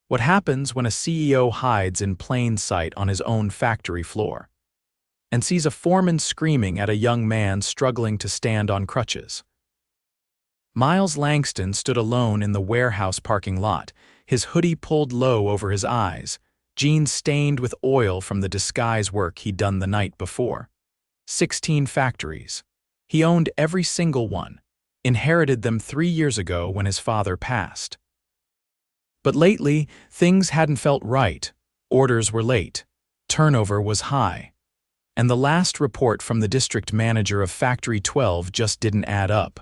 What happens when a CEO hides in plain sight on his own factory floor and sees a foreman screaming at a young man struggling to stand on crutches? Miles Langston stood alone in the warehouse parking lot, his hoodie pulled low over his eyes, jeans stained with oil from the disguise work he'd done the night before. 16 factories. He owned every single one, inherited them 3 years ago when his father passed. But lately, things hadn't felt right. Orders were late. Turnover was high. And the last report from the district manager of Factory 12 just didn't add up.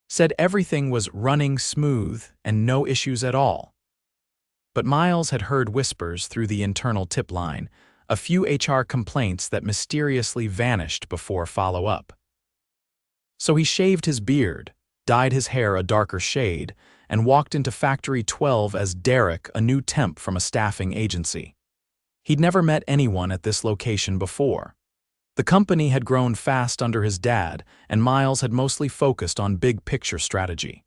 Said everything was running smooth and no issues at all. But Miles had heard whispers through the internal tip line, a few HR complaints that mysteriously vanished before follow-up. So he shaved his beard, dyed his hair a darker shade, and walked into Factory 12 as Derek, a new temp from a staffing agency. He'd never met anyone at this location before. The company had grown fast under his dad, and Miles had mostly focused on big-picture strategy.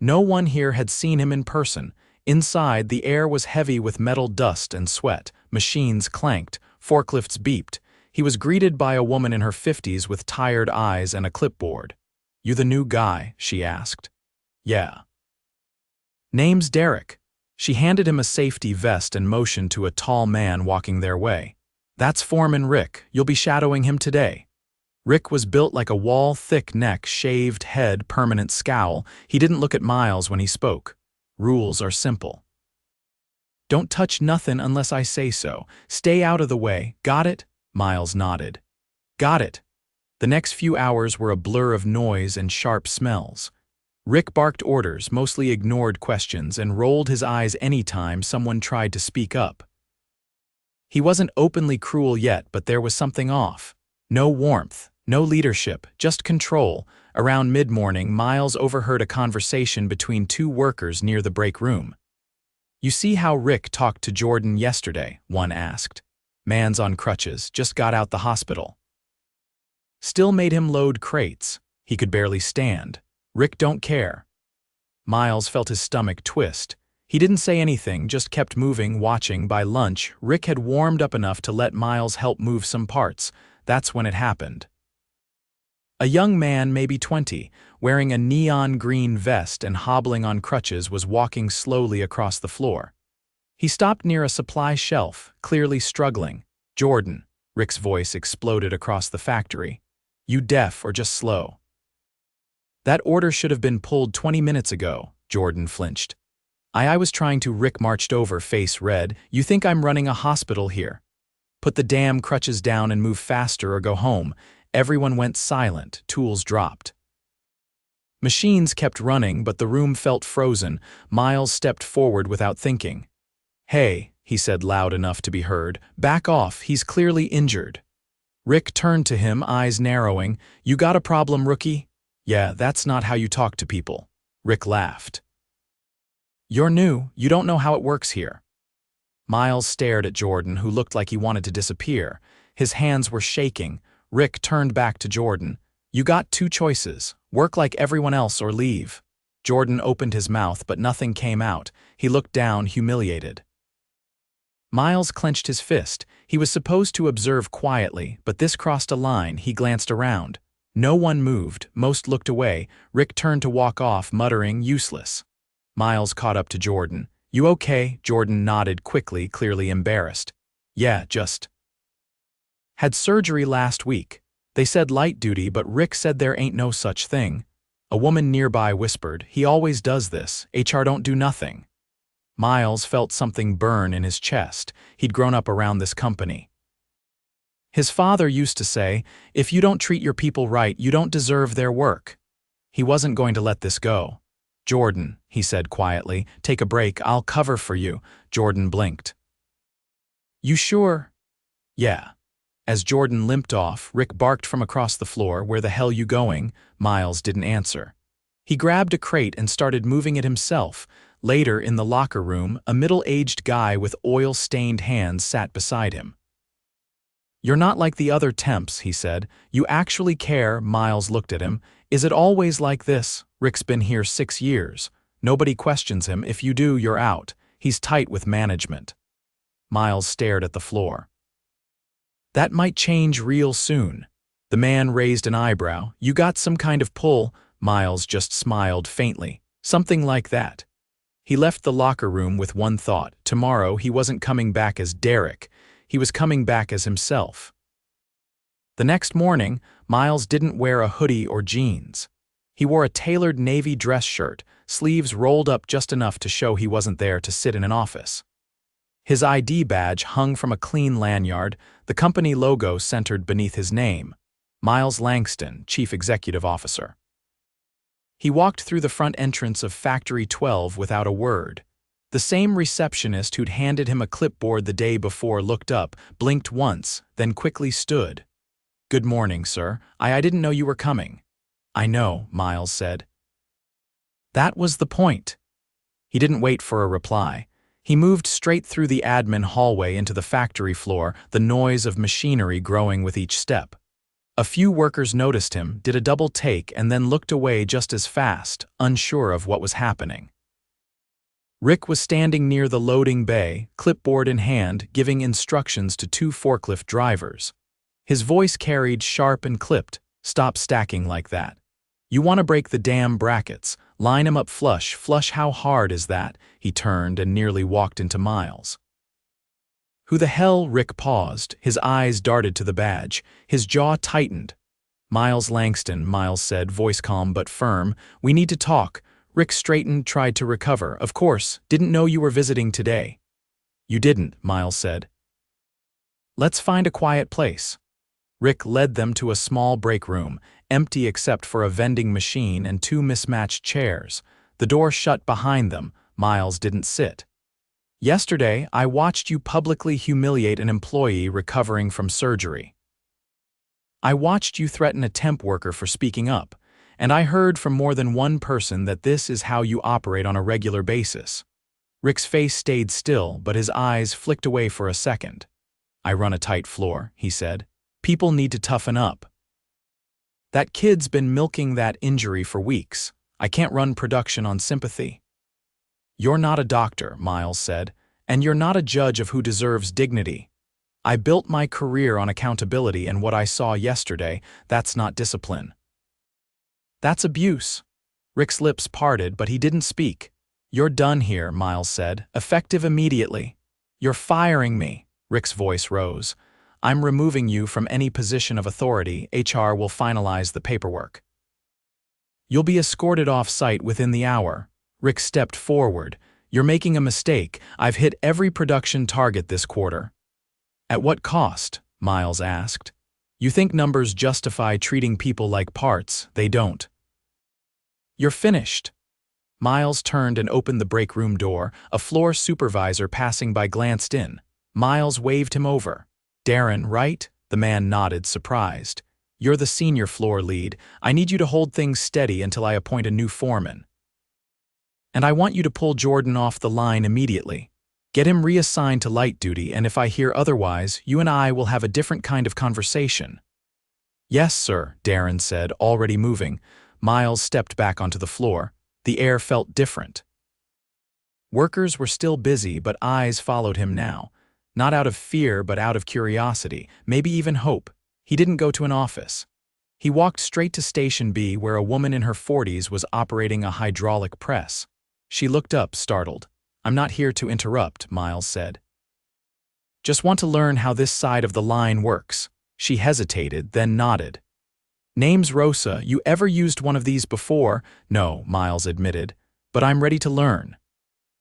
No one here had seen him in person. Inside, the air was heavy with metal dust and sweat. Machines clanked, forklifts beeped. He was greeted by a woman in her 50s with tired eyes and a clipboard. "You the new guy?" she asked. "Yeah." "Name's Derek." She handed him a safety vest and motioned to a tall man walking their way. "That's Foreman Rick. You'll be shadowing him today." Rick was built like a wall, thick neck, shaved head, permanent scowl. He didn't look at Miles when he spoke. "Rules are simple. Don't touch nothing unless I say so. Stay out of the way. Got it?" Miles nodded. "Got it." The next few hours were a blur of noise and sharp smells. Rick barked orders, mostly ignored questions, and rolled his eyes any time someone tried to speak up. He wasn't openly cruel yet, but there was something off. No warmth, no leadership, just control. Around mid-morning, Miles overheard a conversation between two workers near the break room. "You see how Rick talked to Jordan yesterday?" one asked. "Man's on crutches, just got out the hospital. Still made him load crates. He could barely stand. Rick don't care." Miles felt his stomach twist. He didn't say anything, just kept moving, watching. By lunch, Rick had warmed up enough to let Miles help move some parts. That's when it happened. A young man, maybe 20, wearing a neon green vest and hobbling on crutches, was walking slowly across the floor. He stopped near a supply shelf, clearly struggling. "Jordan," Rick's voice exploded across the factory. "You deaf or just slow?" "That order should have been pulled 20 minutes ago," Jordan flinched. I was trying to." Rick marched over, face red. "You think I'm running a hospital here? Put the damn crutches down and move faster or go home." Everyone went silent, tools dropped. Machines kept running, but the room felt frozen. Miles stepped forward without thinking. "Hey," he said loud enough to be heard, "back off, he's clearly injured." Rick turned to him, eyes narrowing. "You got a problem, rookie?" "Yeah, that's not how you talk to people." Rick laughed. "You're new, you don't know how it works here." Miles stared at Jordan, who looked like he wanted to disappear. His hands were shaking. Rick turned back to Jordan. "You got two choices. Work like everyone else or leave." Jordan opened his mouth, but nothing came out. He looked down, humiliated. Miles clenched his fist. He was supposed to observe quietly, but this crossed a line. He glanced around. No one moved. Most looked away. Rick turned to walk off, muttering, "Useless." Miles caught up to Jordan. "You okay?" Jordan nodded quickly, clearly embarrassed. "Yeah, just had surgery last week. They said light duty, but Rick said there ain't no such thing." A woman nearby whispered, "He always does this. HR don't do nothing." Miles felt something burn in his chest. He'd grown up around this company. His father used to say, "If you don't treat your people right, you don't deserve their work." He wasn't going to let this go. "Jordan," he said quietly, "take a break. I'll cover for you." Jordan blinked. "You sure?" "Yeah." As Jordan limped off, Rick barked from across the floor, "Where the hell you going?" Miles didn't answer. He grabbed a crate and started moving it himself. Later, in the locker room, a middle-aged guy with oil-stained hands sat beside him. "You're not like the other temps," he said. "You actually care." Miles looked at him. "Is it always like this?" "Rick's been here 6 years." Nobody questions him. If you do, you're out. He's tight with management. Miles stared at the floor. That might change real soon. The man raised an eyebrow. You got some kind of pull? Miles just smiled faintly. Something like that. He left the locker room with one thought. Tomorrow he wasn't coming back as Derek. He was coming back as himself. The next morning, Miles didn't wear a hoodie or jeans. He wore a tailored navy dress shirt, sleeves rolled up just enough to show he wasn't there to sit in an office. His ID badge hung from a clean lanyard, the company logo centered beneath his name. Miles Langston, Chief Executive Officer. He walked through the front entrance of Factory 12 without a word. The same receptionist who'd handed him a clipboard the day before looked up, blinked once, then quickly stood. Good morning, sir. I didn't know you were coming. I know, Miles said. That was the point. He didn't wait for a reply. He moved straight through the admin hallway into the factory floor, the noise of machinery growing with each step. A few workers noticed him, did a double take, and then looked away just as fast, unsure of what was happening. Rick was standing near the loading bay, clipboard in hand, giving instructions to two forklift drivers. His voice carried sharp and clipped. Stop stacking like that. You want to break the damn brackets. Line 'em up flush. Flush, how hard is that? He turned and nearly walked into Miles. Who the hell? Rick paused. His eyes darted to the badge. His jaw tightened. Miles Langston, Miles said, voice calm but firm. We need to talk. Rick straightened, tried to recover. Of course, didn't know you were visiting today. You didn't, Miles said. Let's find a quiet place. Rick led them to a small break room, empty except for a vending machine and two mismatched chairs. The door shut behind them. Miles didn't sit. Yesterday, I watched you publicly humiliate an employee recovering from surgery. I watched you threaten a temp worker for speaking up, and I heard from more than one person that this is how you operate on a regular basis. Rick's face stayed still, but his eyes flicked away for a second. I run a tight floor, he said. People need to toughen up. That kid's been milking that injury for weeks. I can't run production on sympathy. You're not a doctor, Miles said, and you're not a judge of who deserves dignity. I built my career on accountability, and what I saw yesterday, that's not discipline. That's abuse. Rick's lips parted, but he didn't speak. You're done here, Miles said, effective immediately. You're firing me. Rick's voice rose. I'm removing you from any position of authority. HR will finalize the paperwork. You'll be escorted off-site within the hour. Rick stepped forward. You're making a mistake. I've hit every production target this quarter. At what cost? Miles asked. You think numbers justify treating people like parts. They don't. You're finished. Miles turned and opened the break room door. A floor supervisor passing by glanced in. Miles waved him over. Darren, right? The man nodded, surprised. You're the senior floor lead. I need you to hold things steady until I appoint a new foreman. And I want you to pull Jordan off the line immediately. Get him reassigned to light duty, and if I hear otherwise, you and I will have a different kind of conversation. Yes, sir, Darren said, already moving. Miles stepped back onto the floor. The air felt different. Workers were still busy, but eyes followed him now. Not out of fear, but out of curiosity, maybe even hope. He didn't go to an office. He walked straight to Station B, where a woman in her 40s was operating a hydraulic press. She looked up, startled. I'm not here to interrupt, Miles said. Just want to learn how this side of the line works. She hesitated, then nodded. Name's Rosa. You ever used one of these before? No, Miles admitted, but I'm ready to learn.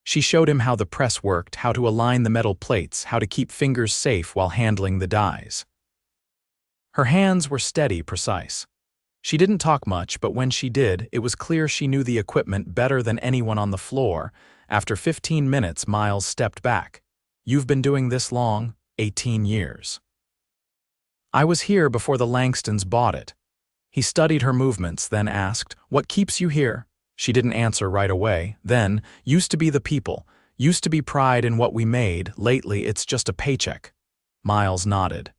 She showed him how the press worked, how to align the metal plates, how to keep fingers safe while handling the dies. Her hands were steady, precise. She didn't talk much, but when she did, it was clear she knew the equipment better than anyone on the floor. After 15 minutes, Miles stepped back. You've been doing this long? 18 years. I was here before the Langstons bought it. He studied her movements, then asked, What keeps you here? She didn't answer right away. Then, used to be the people, used to be pride in what we made. Lately, it's just a paycheck. Miles nodded.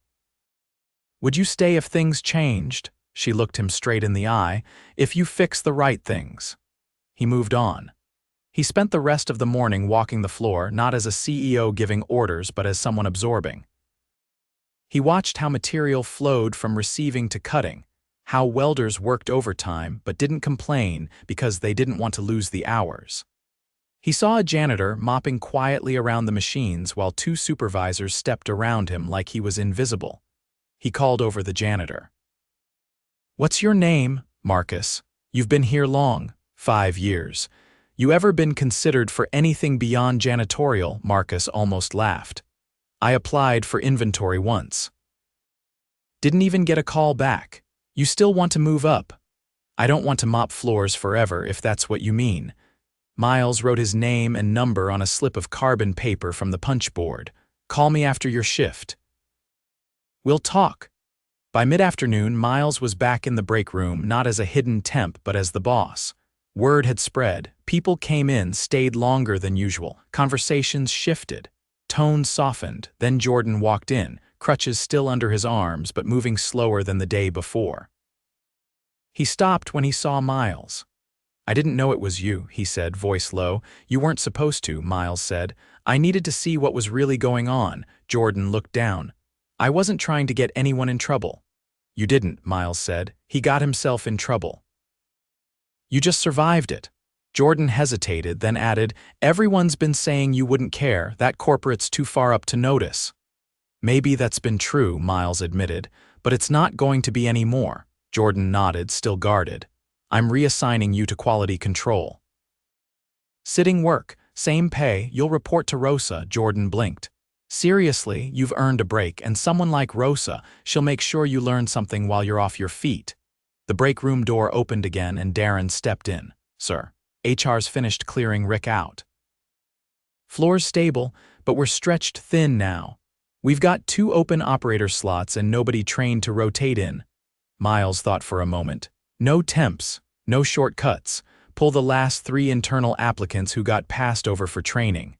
Would you stay if things changed? She looked him straight in the eye. If you fix the right things. He moved on. He spent the rest of the morning walking the floor, not as a CEO giving orders but as someone absorbing. He watched how material flowed from receiving to cutting, how welders worked overtime but didn't complain because they didn't want to lose the hours. He saw a janitor mopping quietly around the machines while two supervisors stepped around him like he was invisible. He called over the janitor. "What's your name, Marcus? You've been here long, 5 years. You ever been considered for anything beyond janitorial?" Marcus almost laughed. "I applied for inventory once. Didn't even get a call back. You still want to move up?" "I don't want to mop floors forever, if that's what you mean." Miles wrote his name and number on a slip of carbon paper from the punch board. "Call me after your shift." "We'll talk." By mid-afternoon, Miles was back in the break room, not as a hidden temp but as the boss. Word had spread. People came in, stayed longer than usual. Conversations shifted. Tones softened. Then Jordan walked in, Crutches still under his arms but moving slower than the day before. He stopped when he saw Miles. "I didn't know it was you," he said, voice low. "You weren't supposed to," Miles said. "I needed to see what was really going on." Jordan looked down. "I wasn't trying to get anyone in trouble." "You didn't," Miles said. "He got himself in trouble. You just survived it." Jordan hesitated, then added, "Everyone's been saying you wouldn't care, that corporate's too far up to notice." "Maybe that's been true," Miles admitted, "but it's not going to be any more." Jordan nodded, still guarded. "I'm reassigning you to quality control. Sitting work, same pay, you'll report to Rosa." Jordan blinked. "Seriously, you've earned a break, and someone like Rosa, she'll make sure you learn something while you're off your feet." The break room door opened again and Darren stepped in. "Sir, HR's finished clearing Rick out. Floor's stable, but we're stretched thin now. We've got 2 open operator slots and nobody trained to rotate in." Miles thought for a moment. "No temps, no shortcuts. Pull the last 3 internal applicants who got passed over for training.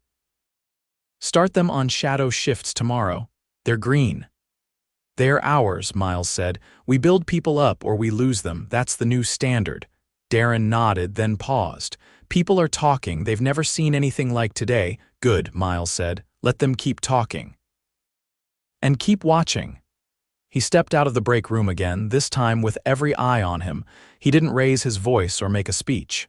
Start them on shadow shifts tomorrow. They're green." "They're ours," Miles said. "We build people up or we lose them. That's the new standard." Darren nodded, then paused. "People are talking. They've never seen anything like today." "Good," Miles said. "Let them keep talking. And keep watching." He stepped out of the break room again, this time with every eye on him. He didn't raise his voice or make a speech.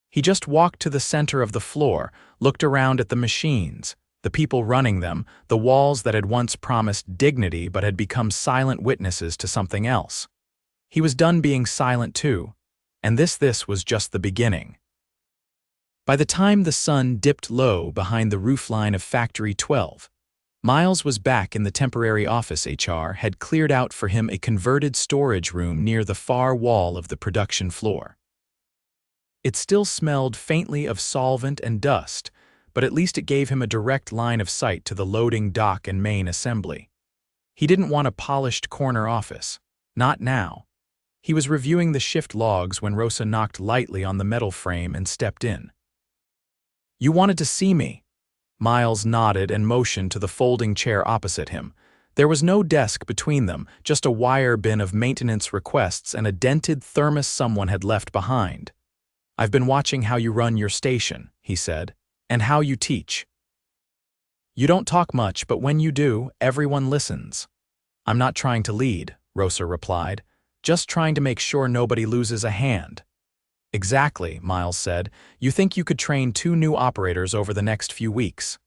He just walked to the center of the floor, looked around at the machines, the people running them, the walls that had once promised dignity but had become silent witnesses to something else. He was done being silent too, and this was just the beginning. By the time the sun dipped low behind the roofline of Factory 12, Miles was back in the temporary office. HR had cleared out for him a converted storage room near the far wall of the production floor. It still smelled faintly of solvent and dust, but at least it gave him a direct line of sight to the loading dock and main assembly. He didn't want a polished corner office. Not now. He was reviewing the shift logs when Rosa knocked lightly on the metal frame and stepped in. "You wanted to see me." Miles nodded and motioned to the folding chair opposite him. There was no desk between them, just a wire bin of maintenance requests and a dented thermos someone had left behind. "I've been watching how you run your station," he said, "and how you teach. You don't talk much, but when you do, everyone listens." "I'm not trying to lead," Rosa replied, "just trying to make sure nobody loses a hand." "Exactly," Miles said. "You think you could train 2 new operators over the next few weeks.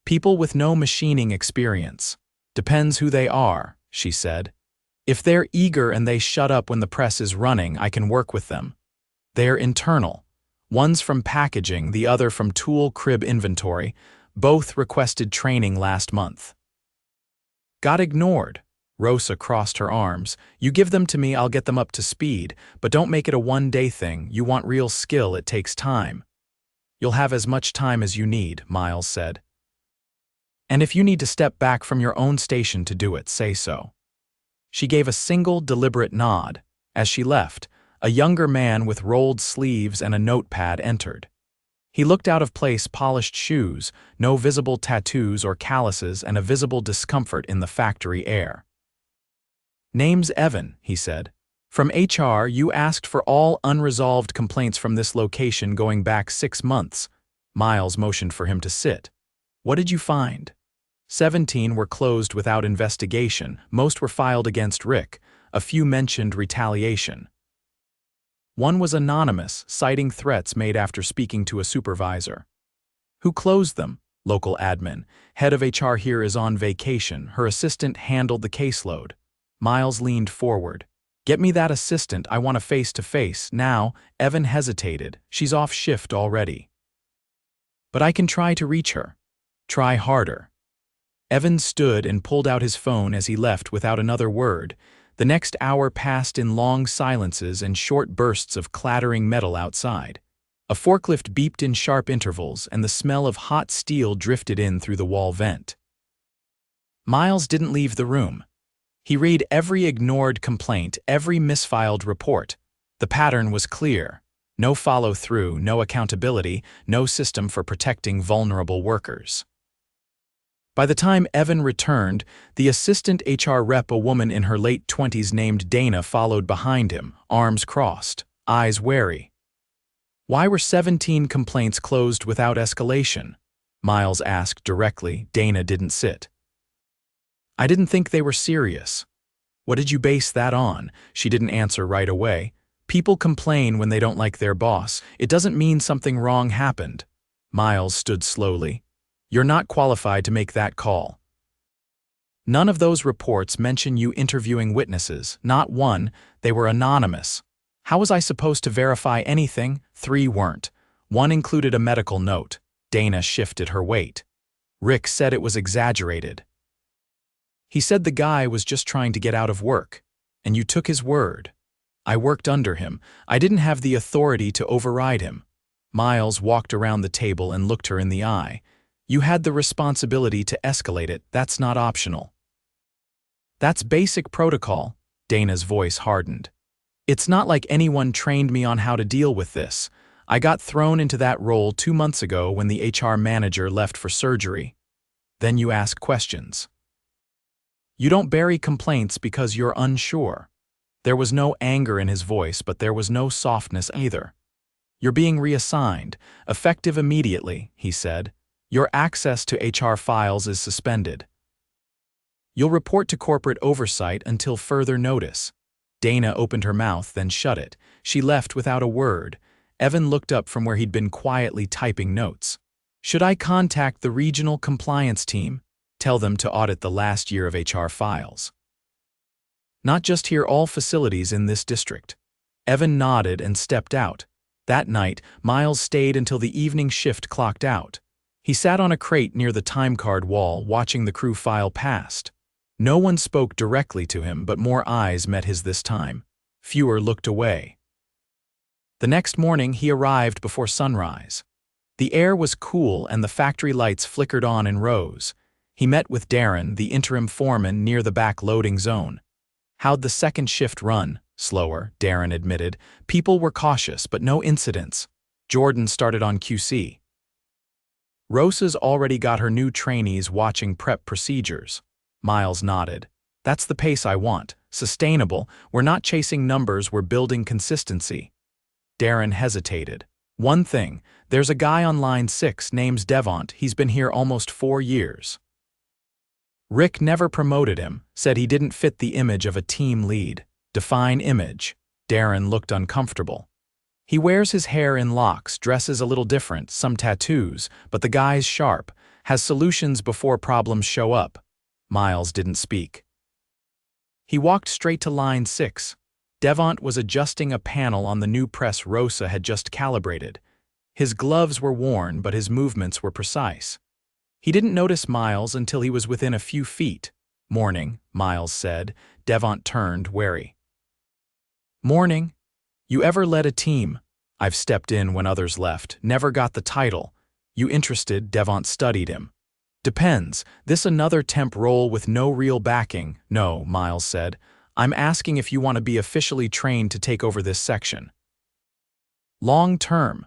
People with no machining experience. Depends who they are," she said. "If they're eager and they shut up when the press is running, I can work with them. They're internal. One's from packaging, the other from tool crib inventory. Both requested training last month." "Got ignored." Rosa crossed her arms. "You give them to me, I'll get them up to speed, but don't make it a one-day thing. You want real skill, it takes time." "You'll have as much time as you need," Miles said. "And if you need to step back from your own station to do it, say so." She gave a single, deliberate nod. As she left, a younger man with rolled sleeves and a notepad entered. He looked out of place, polished shoes, no visible tattoos or calluses, and a visible discomfort in the factory air. "Name's Evan," he said. From HR, you asked for all unresolved complaints from this location going back 6 months. Miles motioned for him to sit. What did you find? 17 were closed without investigation. Most were filed against Rick. A few mentioned retaliation. One was anonymous, citing threats made after speaking to a supervisor. Who closed them? Local admin. Head of HR here is on vacation. Her assistant handled the caseload. Miles leaned forward. Get me that assistant, I want a face-to-face. Now, Evan hesitated. She's off shift already. But I can try to reach her. Try harder. Evan stood and pulled out his phone as he left without another word. The next hour passed in long silences and short bursts of clattering metal outside. A forklift beeped in sharp intervals, and the smell of hot steel drifted in through the wall vent. Miles didn't leave the room. He read every ignored complaint, every misfiled report. The pattern was clear. No follow-through, no accountability, no system for protecting vulnerable workers. By the time Evan returned, the assistant HR rep, a woman in her late 20s named Dana, followed behind him, arms crossed, eyes wary. Why were 17 complaints closed without escalation? Miles asked directly. Dana didn't sit. I didn't think they were serious. What did you base that on? She didn't answer right away. People complain when they don't like their boss. It doesn't mean something wrong happened. Miles stood slowly. You're not qualified to make that call. None of those reports mention you interviewing witnesses, not one. They were anonymous. How was I supposed to verify anything? 3 weren't. 1 included a medical note. Dana shifted her weight. Rick said it was exaggerated. He said the guy was just trying to get out of work. And you took his word. I worked under him. I didn't have the authority to override him. Miles walked around the table and looked her in the eye. You had the responsibility to escalate it. That's not optional. That's basic protocol. Dana's voice hardened. It's not like anyone trained me on how to deal with this. I got thrown into that role 2 months ago when the HR manager left for surgery. Then you ask questions. You don't bury complaints because you're unsure. There was no anger in his voice, but there was no softness either. You're being reassigned, effective immediately, he said. Your access to HR files is suspended. You'll report to corporate oversight until further notice. Dana opened her mouth, then shut it. She left without a word. Evan looked up from where he'd been quietly typing notes. Should I contact the regional compliance team? Tell them to audit the last year of HR files. Not just here, all facilities in this district. Evan nodded and stepped out. That night, Miles stayed until the evening shift clocked out. He sat on a crate near the time card wall, watching the crew file past. No one spoke directly to him, but more eyes met his this time. Fewer looked away. The next morning, he arrived before sunrise. The air was cool and the factory lights flickered on in rows. He met with Darren, the interim foreman, near the back loading zone. How'd the second shift run? Slower, Darren admitted. People were cautious, but no incidents. Jordan started on QC. Rosa's already got her new trainees watching prep procedures. Miles nodded. That's the pace I want. Sustainable. We're not chasing numbers, we're building consistency. Darren hesitated. One thing, there's a guy on line 6 named Devont. He's been here almost 4 years. Rick never promoted him, said he didn't fit the image of a team lead. Define image. Darren looked uncomfortable. He wears his hair in locks, dresses a little different, some tattoos, but the guy's sharp, has solutions before problems show up. Miles didn't speak. He walked straight to line 6. Devont was adjusting a panel on the new press Rosa had just calibrated. His gloves were worn, but his movements were precise. He didn't notice Miles until he was within a few feet. Morning, Miles said. Devont turned, wary. Morning. You ever led a team? I've stepped in when others left, never got the title. You interested? Devont studied him. Depends. This another temp role with no real backing? No, Miles said. I'm asking if you want to be officially trained to take over this section. Long term.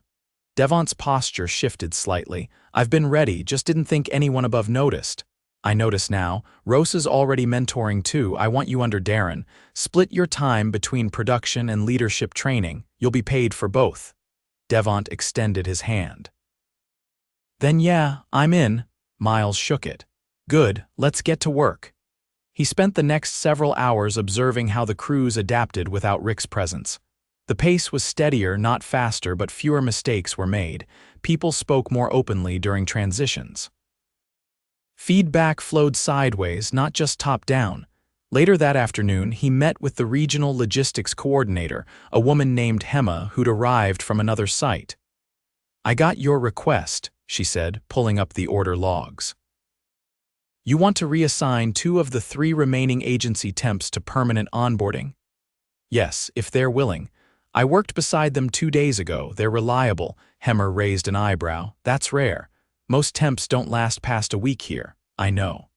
Devont's posture shifted slightly. I've been ready, just didn't think anyone above noticed. I notice now, Rosa's already mentoring too. I want you under Darren. Split your time between production and leadership training. You'll be paid for both. Devont extended his hand. Then yeah, I'm in. Miles shook it. Good, let's get to work. He spent the next several hours observing how the crews adapted without Rick's presence. The pace was steadier, not faster, but fewer mistakes were made. People spoke more openly during transitions. Feedback flowed sideways, not just top-down. Later that afternoon, he met with the regional logistics coordinator, a woman named Hema who'd arrived from another site. I got your request, she said, pulling up the order logs. You want to reassign 2 of the 3 remaining agency temps to permanent onboarding? Yes, if they're willing. I worked beside them 2 days ago. They're reliable. Hemmer raised an eyebrow. That's rare. Most temps don't last past a week here. I know.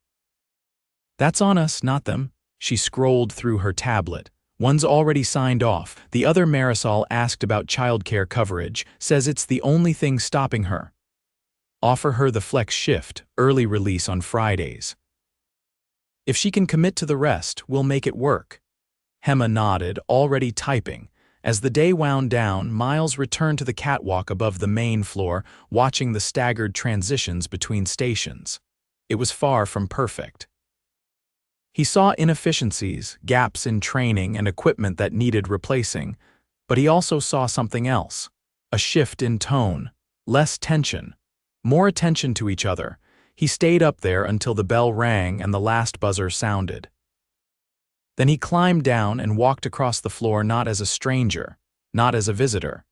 That's on us, not them. She scrolled through her tablet. One's already signed off. The other, Marisol, asked about childcare coverage, says it's the only thing stopping her. Offer her the flex shift, early release on Fridays. If she can commit to the rest, we'll make it work. Hema nodded, already typing. As the day wound down, Miles returned to the catwalk above the main floor, watching the staggered transitions between stations. It was far from perfect. He saw inefficiencies, gaps in training and equipment that needed replacing, but he also saw something else. A shift in tone, less tension. More attention to each other. He stayed up there until the bell rang and the last buzzer sounded. Then he climbed down and walked across the floor, not as a stranger, not as a visitor,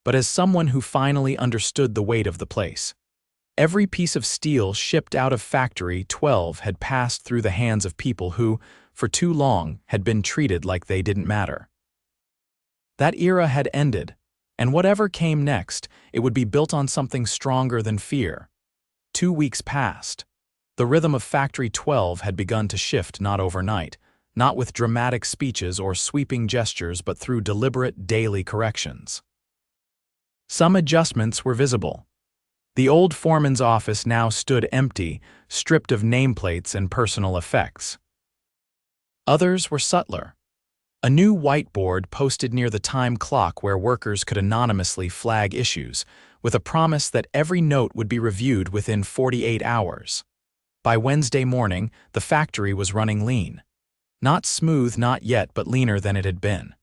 but as someone who finally understood the weight of the place. Every piece of steel shipped out of Factory 12 had passed through the hands of people who, for too long, had been treated like they didn't matter. That era had ended. And whatever came next, it would be built on something stronger than fear. 2 weeks passed. The rhythm of Factory 12 had begun to shift, not overnight, not with dramatic speeches or sweeping gestures, but through deliberate daily corrections. Some adjustments were visible. The old foreman's office now stood empty, stripped of nameplates and personal effects. Others were subtler. A new whiteboard posted near the time clock where workers could anonymously flag issues, with a promise that every note would be reviewed within 48 hours. By Wednesday morning, the factory was running lean. Not smooth, not yet, but leaner than it had been.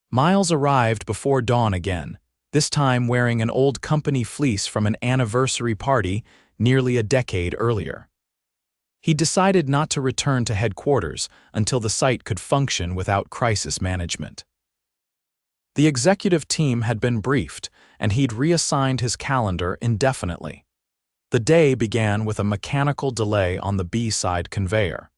Miles arrived before dawn again, this time wearing an old company fleece from an anniversary party nearly a decade earlier. He decided not to return to headquarters until the site could function without crisis management. The executive team had been briefed, and he'd reassigned his calendar indefinitely. The day began with a mechanical delay on the B-side conveyor.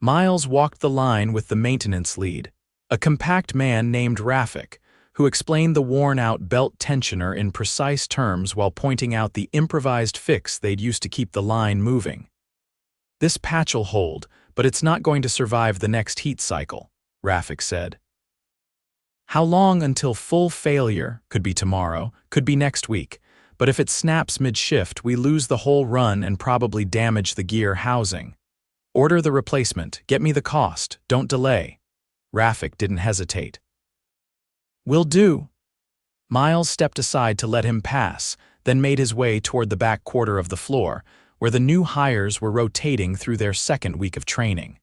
Miles walked the line with the maintenance lead, a compact man named Rafik, who explained the worn-out belt tensioner in precise terms while pointing out the improvised fix they'd used to keep the line moving. This patch'll hold, but it's not going to survive the next heat cycle, Rafik said. How long until full failure? Could be tomorrow, could be next week, but if it snaps mid-shift, we lose the whole run and probably damage the gear housing. Order the replacement, get me the cost, don't delay. Rafik didn't hesitate. Will do. Miles stepped aside to let him pass, then made his way toward the back quarter of the floor, where the new hires were rotating through their second week of training.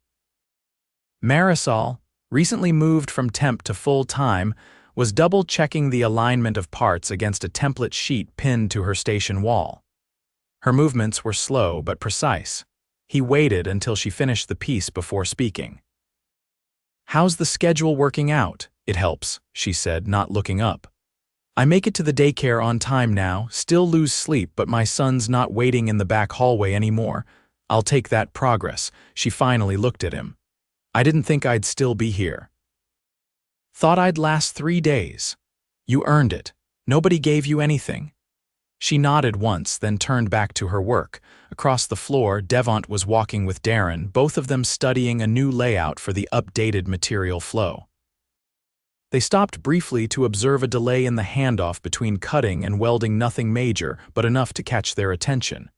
Marisol, recently moved from temp to full-time, was double-checking the alignment of parts against a template sheet pinned to her station wall. Her movements were slow but precise. He waited until she finished the piece before speaking. "How's the schedule working out?" "It helps," she said, not looking up. "I make it to the daycare on time now, still lose sleep, but my son's not waiting in the back hallway anymore. I'll take that progress." She finally looked at him. "I didn't think I'd still be here." "Thought I'd last 3 days." "You earned it. Nobody gave you anything." She nodded once, then turned back to her work. Across the floor, Devont was walking with Darren, both of them studying a new layout for the updated material flow. They stopped briefly to observe a delay in the handoff between cutting and welding, nothing major, but enough to catch their attention.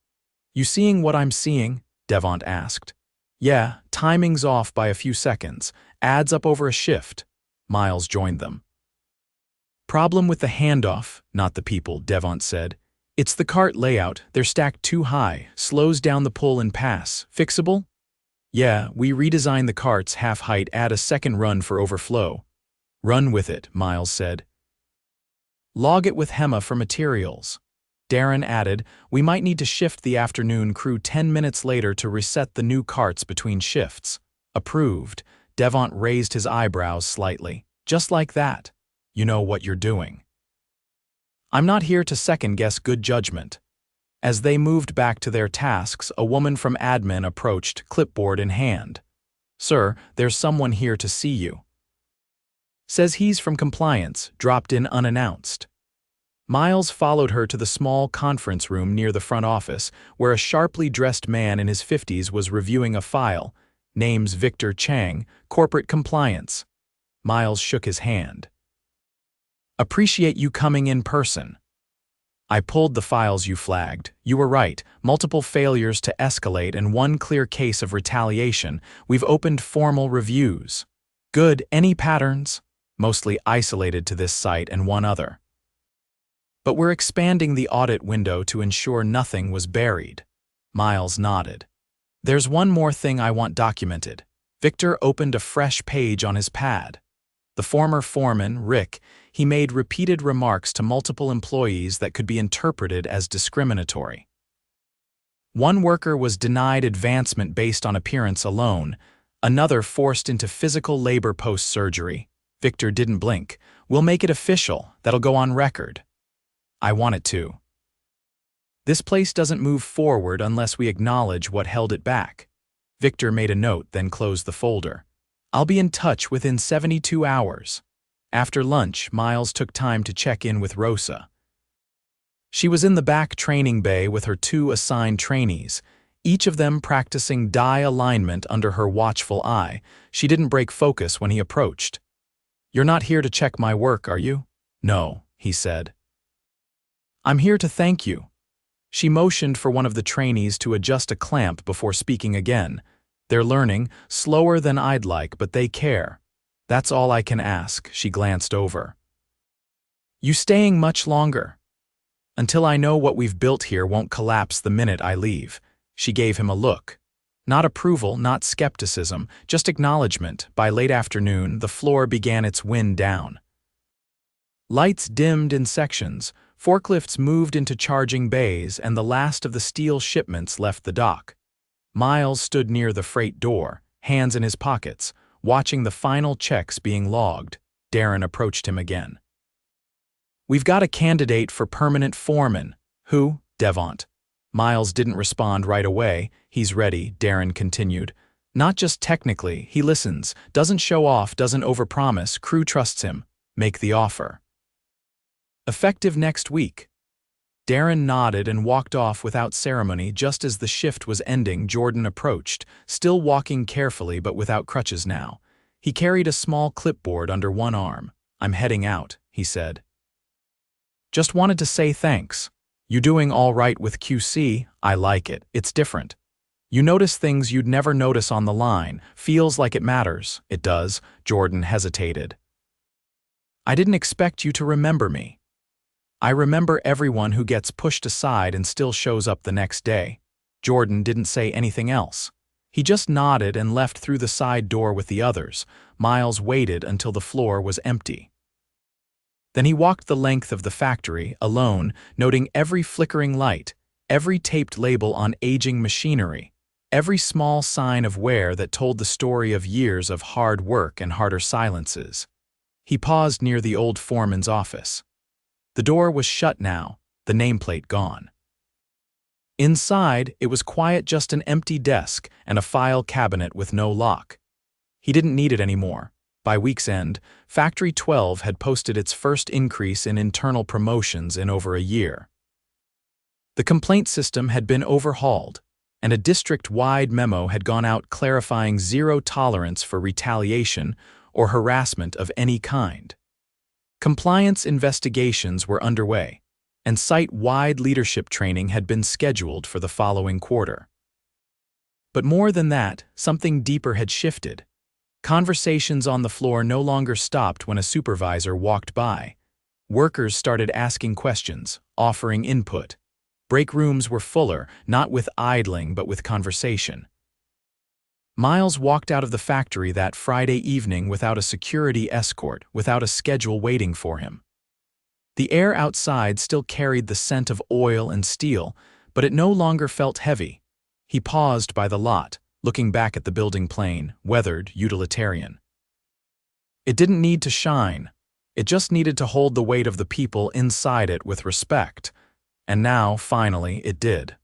You seeing what I'm seeing? Devont asked. Yeah, timing's off by a few seconds. Adds up over a shift. Miles joined them. Problem with the handoff, not the people, Devont said. It's the cart layout. They're stacked too high. Slows down the pull and pass. Fixable? Yeah, we redesigned the carts half height, add a second run for overflow. Run with it, Miles said. Log it with HEMA for materials. Darren added, we might need to shift the afternoon crew 10 minutes later to reset the new carts between shifts. Approved. Devont raised his eyebrows slightly. Just like that. You know what you're doing. I'm not here to second-guess good judgment. As they moved back to their tasks, a woman from admin approached, clipboard in hand. Sir, there's someone here to see you. Says he's from compliance, dropped in unannounced. Miles followed her to the small conference room near the front office, where a sharply dressed man in his 50s was reviewing a file. Name's Victor Chang, corporate compliance. Miles shook his hand. Appreciate you coming in person. I pulled the files you flagged. You were right. Multiple failures to escalate and one clear case of retaliation. We've opened formal reviews. Good. Any patterns? Mostly isolated to this site and one other. But we're expanding the audit window to ensure nothing was buried. Miles nodded. There's one more thing I want documented. Victor opened a fresh page on his pad. The former foreman, Rick, he made repeated remarks to multiple employees that could be interpreted as discriminatory. One worker was denied advancement based on appearance alone, another forced into physical labor post-surgery. Victor didn't blink. We'll make it official. That'll go on record. I want it to. This place doesn't move forward unless we acknowledge what held it back. Victor made a note, then closed the folder. I'll be in touch within 72 hours. After lunch, Miles took time to check in with Rosa. She was in the back training bay with her 2 assigned trainees, each of them practicing die alignment under her watchful eye. She didn't break focus when he approached. You're not here to check my work, are you? No, he said. I'm here to thank you. She motioned for one of the trainees to adjust a clamp before speaking again. They're learning, slower than I'd like, but they care. That's all I can ask, she glanced over. You staying much longer? Until I know what we've built here won't collapse the minute I leave. She gave him a look. Not approval, not skepticism, just acknowledgement. By late afternoon, the floor began its wind down. Lights dimmed in sections, forklifts moved into charging bays, and the last of the steel shipments left the dock. Miles stood near the freight door, hands in his pockets, watching the final checks being logged. Darren approached him again. We've got a candidate for permanent foreman. Who? Devont. Miles didn't respond right away. He's ready, Darren continued. Not just technically, he listens, doesn't show off, doesn't overpromise, crew trusts him. Make the offer. Effective next week. Darren nodded and walked off without ceremony. Just as the shift was ending, Jordan approached, still walking carefully but without crutches now. He carried a small clipboard under one arm. I'm heading out, he said. Just wanted to say thanks. You doing all right with QC? I like it. It's different. You notice things you'd never notice on the line. Feels like it matters. It does. Jordan hesitated. I didn't expect you to remember me. I remember everyone who gets pushed aside and still shows up the next day. Jordan didn't say anything else. He just nodded and left through the side door with the others. Miles waited until the floor was empty. Then he walked the length of the factory, alone, noting every flickering light, every taped label on aging machinery, every small sign of wear that told the story of years of hard work and harder silences. He paused near the old foreman's office. The door was shut now, the nameplate gone. Inside, it was quiet, just an empty desk and a file cabinet with no lock. He didn't need it anymore. By week's end, Factory 12 had posted its first increase in internal promotions in over a year. The complaint system had been overhauled, and a district-wide memo had gone out clarifying zero tolerance for retaliation or harassment of any kind. Compliance investigations were underway, and site-wide leadership training had been scheduled for the following quarter. But more than that, something deeper had shifted. Conversations on the floor no longer stopped when a supervisor walked by. Workers started asking questions, offering input. Break rooms were fuller, not with idling but with conversation. Miles walked out of the factory that Friday evening without a security escort, without a schedule waiting for him. The air outside still carried the scent of oil and steel, but it no longer felt heavy. He paused by the lot, looking back at the building plane, weathered, utilitarian. It didn't need to shine. It just needed to hold the weight of the people inside it with respect. And now, finally, it did.